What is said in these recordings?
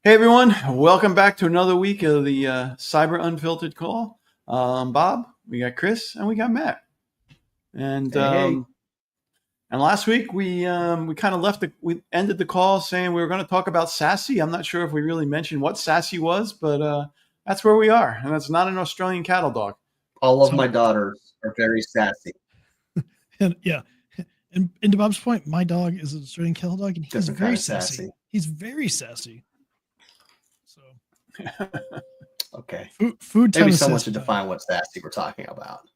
Hey everyone, welcome back to another week of the Cyber Unfiltered call. Bob, we got Chris, and we got Matt. And Hey. and last week we kind of we ended the call saying we were going to talk about SASE. I'm not sure if we really mentioned what SASE was, but that's where we are, and that's not an Australian cattle dog. All of So- my daughters are very sassy. And yeah, and to Bob's point, my dog is an Australian cattle dog, and he's Different very kind of sassy. He's very sassy. So Okay. food time Maybe is someone sassy should time. define what sassy we're talking about.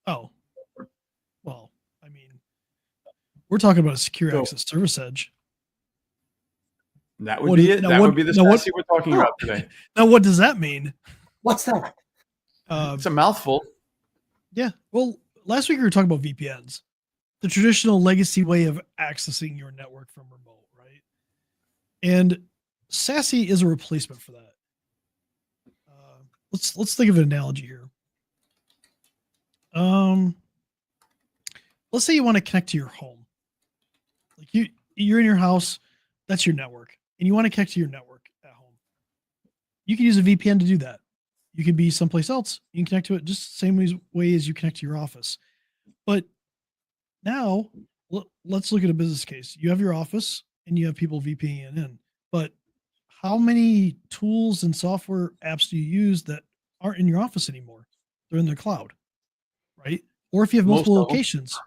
Oh, well, I mean, we're talking about a secure So- access service edge. That would What be is- it. now That what- would be the now what- SASE we're talking about today. Now, what does that mean? What's that? It's a mouthful. Yeah. Well, last week we were talking about VPNs, the traditional legacy way of accessing your network from remote, right? And SASE is a replacement for that. Let's think of an analogy here. Let's say you want to connect to your home. Like you're in your house, that's your network, and you want to connect to your network at home. You can use a VPN to do that. You could be someplace else. You can connect to it just the same way as you connect to your office. But now let's look at a business case. You have your office and you have people VPNing in, but how many tools and software apps do you use that aren't in your office anymore? They're in the cloud, right? Or if you have Most multiple of 'em. locations,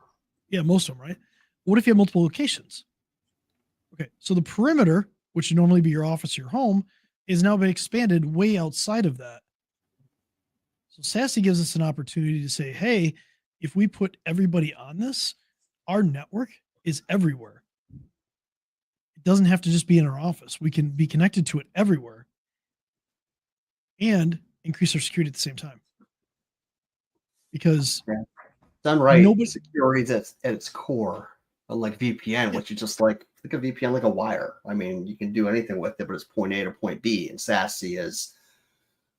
yeah, most of them, right? What if you have multiple locations? Okay, so the perimeter, which would normally be your office or your home, is now been expanded way outside of that. So SASE gives us an opportunity to say, hey, if we put everybody on this, our network is everywhere. It doesn't have to just be in our office. We can be connected to it everywhere and increase our security at the same time. Because Done right. Nobody- Security is at its core. Unlike VPN, which is just like think of VPN like a wire. I mean, you can do anything with it, but it's point A to point B. And SASE is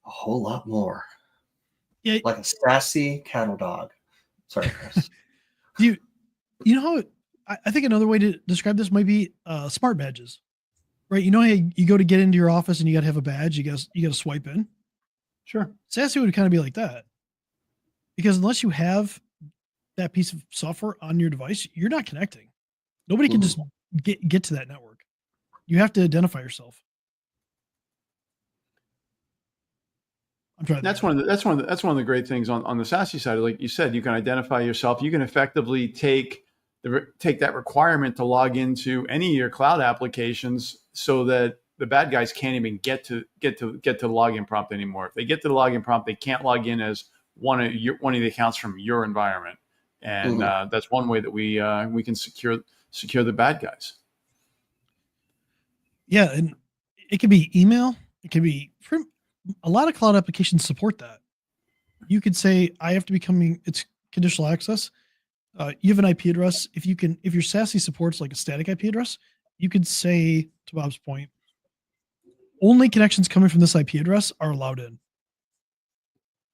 a whole lot more. Yeah. Like a sassy cattle dog. Sorry, Chris. you know how I think another way to describe this might be smart badges, right? You know how you go to get into your office and you got to have a badge. You got to swipe in. Sure. SASE would kind of be like that, because unless you have that piece of software on your device, you're not connecting. Nobody can just get to that network. You have to identify yourself. I'm trying. That's one of the great things on the SASE side. Like you said, you can identify yourself. You can effectively take that requirement to log into any of your cloud applications, so that the bad guys can't even get to the login prompt anymore. If they get to the login prompt, they can't log in as one of the accounts from your environment, and that's one way that we can secure the bad guys. Yeah, and it could be email. It could be a lot of cloud applications support that. You could say, I have to it's conditional access. You have an IP address. If your SASE supports like a static IP address, you could say, to Bob's point, only connections coming from this IP address are allowed in.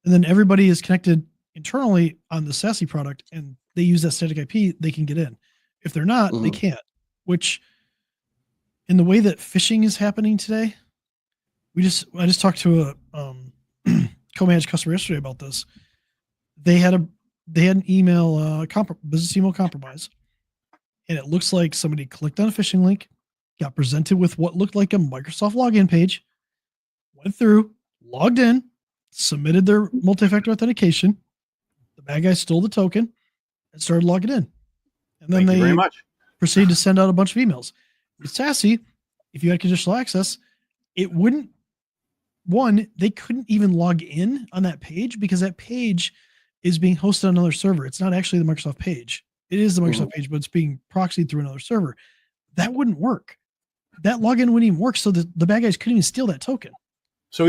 And then everybody is connected internally on the SASE product and they use that static IP, they can get in. If they're not, they can't. Which, in the way that phishing is happening today, I just talked to a co-managed customer yesterday about this. They had an email business email compromise, and it looks like somebody clicked on a phishing link, got presented with what looked like a Microsoft login page, went through, logged in, submitted their multi-factor authentication. The bad guy stole the token and started logging in, and then Thank you very much. proceeded to send out a bunch of emails. With SASE, if you had conditional access, it wouldn't. One, they couldn't even log in on that page because that page is being hosted on another server. It's not actually the Microsoft page. It is the Microsoft page, but it's being proxied through another server. That wouldn't work. That login wouldn't even work. So the bad guys couldn't even steal that token. So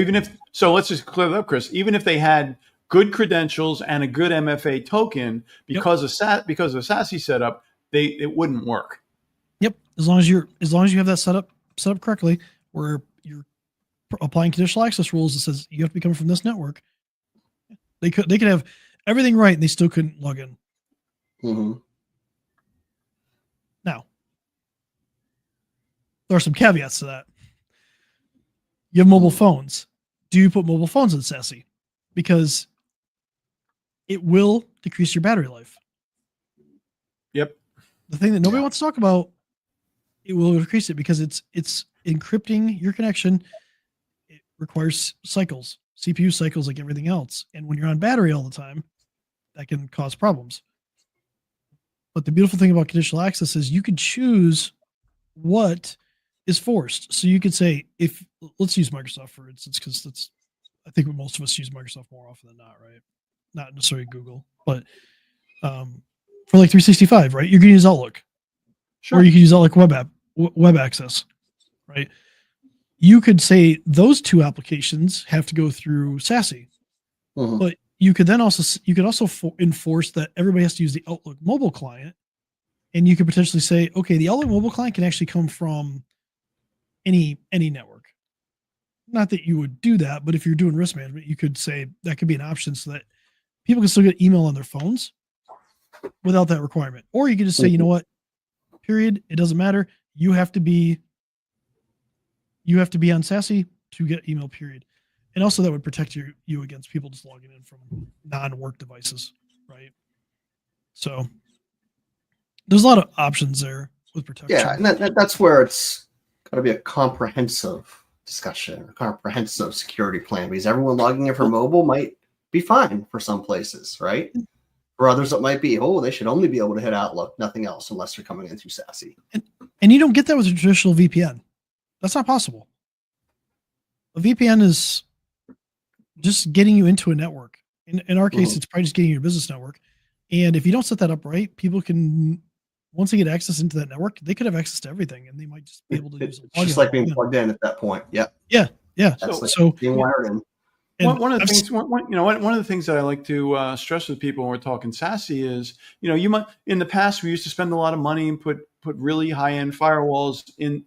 let's just clear that up, Chris. Even if they had good credentials and a good MFA token, because of SASE setup, it wouldn't work. Yep. As long as you have that set up correctly, where you're applying conditional access rules that says you have to be coming from this network, they could have everything right and they still couldn't log in. Now, there are some caveats to that. You have mobile phones. Do you put mobile phones in SASE? Because it will decrease your battery life. Yep. The thing that nobody wants to talk about, it will decrease it because it's encrypting your connection. It requires cycles, CPU cycles like everything else. And when you're on battery all the time, that can cause problems. But the beautiful thing about conditional access is you can choose what is forced. So you could say, if let's use Microsoft for instance, because that's, I think most of us use Microsoft more often than not, right? Not necessarily Google, but for like 365, right? You're going to use Outlook, or you can use Outlook web access, right? You could say those two applications have to go through SASE, but you could also enforce that everybody has to use the Outlook mobile client, and you could potentially say, okay, the Outlook mobile client can actually come from any network. Not that you would do that, but if you're doing risk management, you could say that could be an option so that people can still get email on their phones without that requirement. Or you could just say, you know what, period, it doesn't matter. You have to be on SASE to get email, period. And also that would protect you against people just logging in from non-work devices, right? So there's a lot of options there with protection. Yeah, and that's where it's got to be a comprehensive discussion, a comprehensive security plan, because everyone logging in for mobile might be fine for some places, right? For others, it might be, they should only be able to hit Outlook, nothing else, unless they're coming in through SASE. And you don't get that with a traditional VPN. That's not possible. A VPN is just getting you into a network. In our case, it's probably just getting your business network. And if you don't set that up right, people can, once they get access into that network, they could have access to everything, and they might just be able to use it. It's just like being plugged in at that point. Yeah. Yeah. So being wired in. One of the things that I like to stress with people when we're talking SASE is, you might, in the past, we used to spend a lot of money and put really high-end firewalls in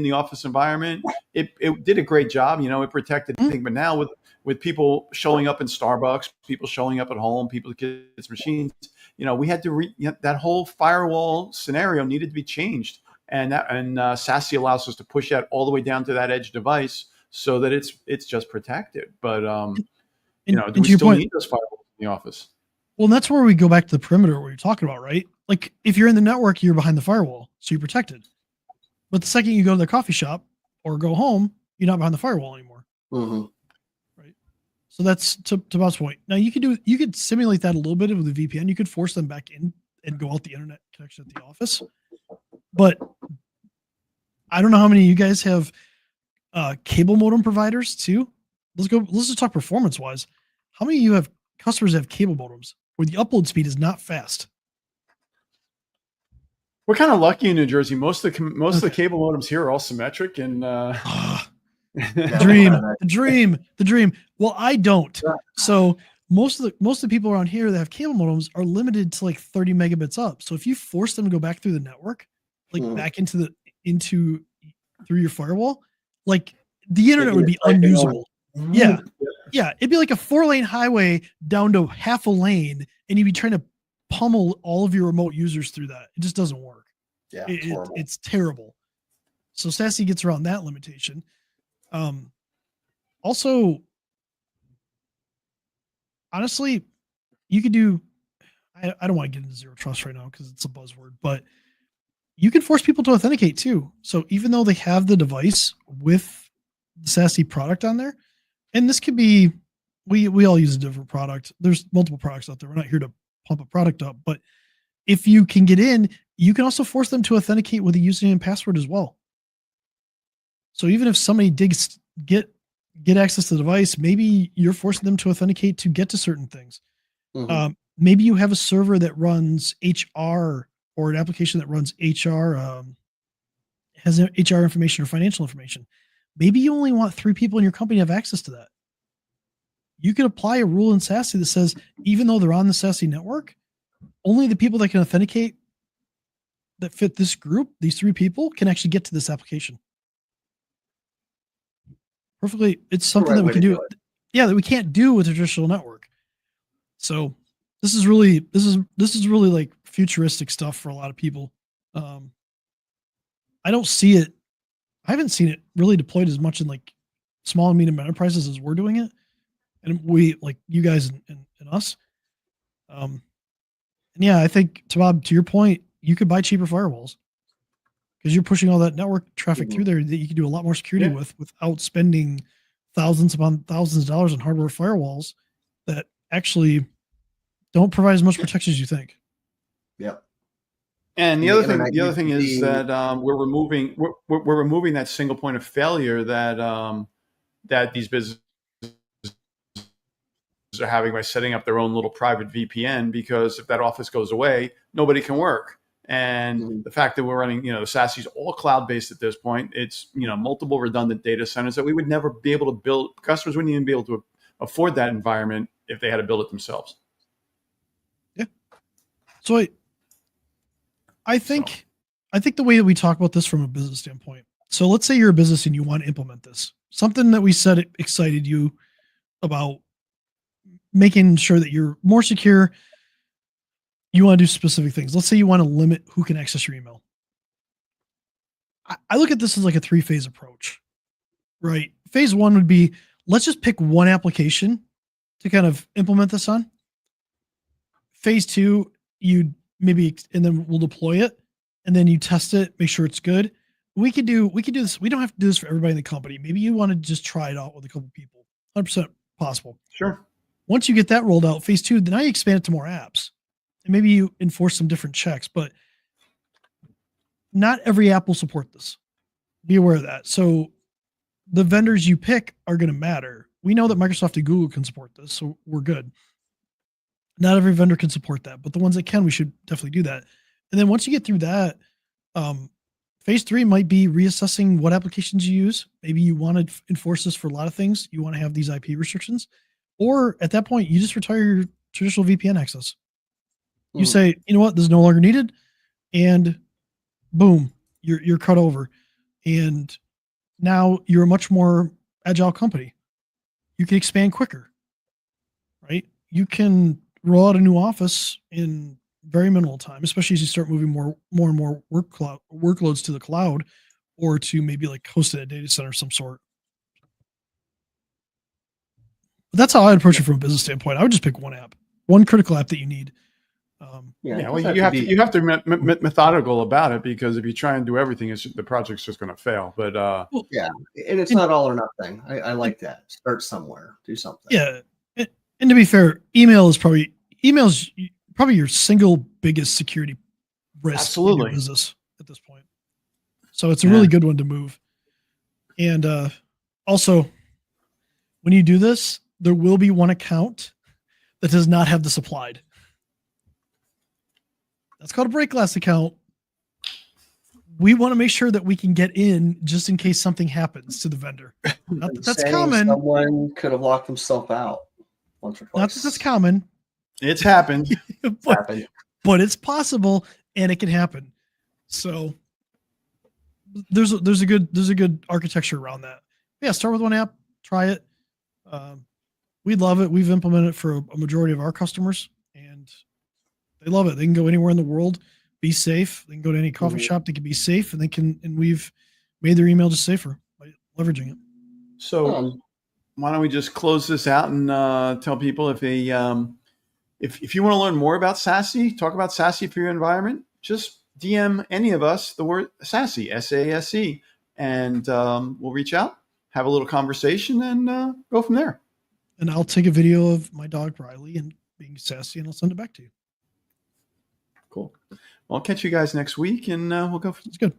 the office environment. It did a great job, it protected everything. But now with people showing up in Starbucks, people showing up at home, people kids machines, we had to that whole firewall scenario needed to be changed, and SASE allows us to push that all the way down to that edge device, so that it's just protected. But do we still need those firewalls in the office? Well, and that's where we go back to the perimeter where you're talking about, right? Like if you're in the network, you're behind the firewall, so you're protected. But the second you go to the coffee shop or go home, you're not behind the firewall anymore. Right. So that's to Bob's point. Now you could simulate that a little bit with the VPN. You could force them back in and go out the internet connection at the office. But I don't know how many of you guys have cable modem providers too. Let's just talk performance wise. How many of you have customers that have cable modems where the upload speed is not fast? We're kind of lucky in New Jersey. Most of the cable modems here are all symmetric, and the dream. Well, I don't. So most of the people around here that have cable modems are limited to like 30 megabits up. So if you force them to go back through the network, like back through your firewall, like the internet would be unusable. Yeah. It'd be like a 4-lane highway down to half a lane, and you'd be trying to pummel all of your remote users through that. It just doesn't work. Yeah, it's terrible. So SASE gets around that limitation. Also, honestly, you could do, I don't want to get into zero trust right now because it's a buzzword, but you can force people to authenticate too. So even though they have the device with the SASE product on there, and this could be, we all use a different product. There's multiple products out there. We're not here to pump a product up, but if you can get in, you can also force them to authenticate with a username and password as well. So even if somebody get access to the device, maybe you're forcing them to authenticate to get to certain things. Maybe you have a server that runs HR, or an application that runs HR, has HR information or financial information. Maybe you only want 3 people in your company to have access to that. You could apply a rule in SASE that says, even though they're on the SASE network, only the people that can authenticate that fit this group, these 3 people, can actually get to this application. Perfectly. It's something that we can do. Yeah, that we can't do with a traditional network. So this is really like futuristic stuff for a lot of people. I don't see it. I haven't seen it really deployed as much in like small and medium enterprises as we're doing it, and we like you guys and us. And yeah, I think to your point, you could buy cheaper firewalls because you're pushing all that network traffic through there that you can do a lot more security without spending thousands upon thousands of dollars on hardware firewalls that actually don't provide as much protection as you think. Yep. And the other thing is that we're removing that single point of failure that these businesses are having by setting up their own little private VPN, because if that office goes away, nobody can work. And the fact that we're running, the SASE is all cloud-based at this point. It's, multiple redundant data centers that we would never be able to build. Customers wouldn't even be able to afford that environment if they had to build it themselves. Yeah. So I think the way that we talk about this from a business standpoint. So let's say you're a business and you want to implement this. Something that we said excited you about making sure that you're more secure. You want to do specific things. Let's say you want to limit who can access your email. I look at this as like a 3-phase approach, right? Phase 1 would be, let's just pick one application to kind of implement this on. Phase 2, you maybe, and then we'll deploy it, and then you test it, make sure it's good. We could do this. We don't have to do this for everybody in the company. Maybe you want to just try it out with a couple people. 100% possible. Sure. Once you get that rolled out, phase 2, then now you expand it to more apps. And maybe you enforce some different checks, but not every app will support this. Be aware of that. So the vendors you pick are going to matter. We know that Microsoft and Google can support this, so we're good. Not every vendor can support that, but the ones that can, we should definitely do that. And then once you get through that, phase 3 might be reassessing what applications you use. Maybe you want to enforce this for a lot of things. You want to have these IP restrictions, or at that point, you just retire your traditional VPN access. You say, you know what, this is no longer needed, and boom, you're cut over. And now you're a much more agile company. You can expand quicker, right? You can roll out a new office in very minimal time, especially as you start moving more and more workloads to the cloud, or to maybe like hosted a data center of some sort. But that's how I'd approach it from a business standpoint. I would just pick one app, one critical app that you need. Well, you have to be methodical about it, because if you try and do everything, the project's just going to fail. But and it's not all or nothing. I like that. Start somewhere, do something. Yeah, and to be fair, email's probably your single biggest security risk in your business at this point. So it's a really good one to move. And also, when you do this, there will be one account that does not have this applied. That's called a break glass account. We want to make sure that we can get in just in case something happens to the vendor. Not that that's common. Someone could have locked himself out once or twice. Not that that's common. It's happened. but it's possible, and it can happen. So there's a good architecture around that. Yeah, start with one app, try it. We'd love it. We've implemented it for a majority of our customers, and they love it. They can go anywhere in the world, be safe. They can go to any coffee shop. They can be safe, and we've made their email just safer by leveraging it. So why don't we just close this out and tell people if they, if you want to learn more about SASE, talk about SASE for your environment, just DM any of us the word SASE, SASE, and we'll reach out, have a little conversation, and go from there. And I'll take a video of my dog Riley and being SASE, and I'll send it back to you. Cool. Well, I'll catch you guys next week, and we'll go. It's good.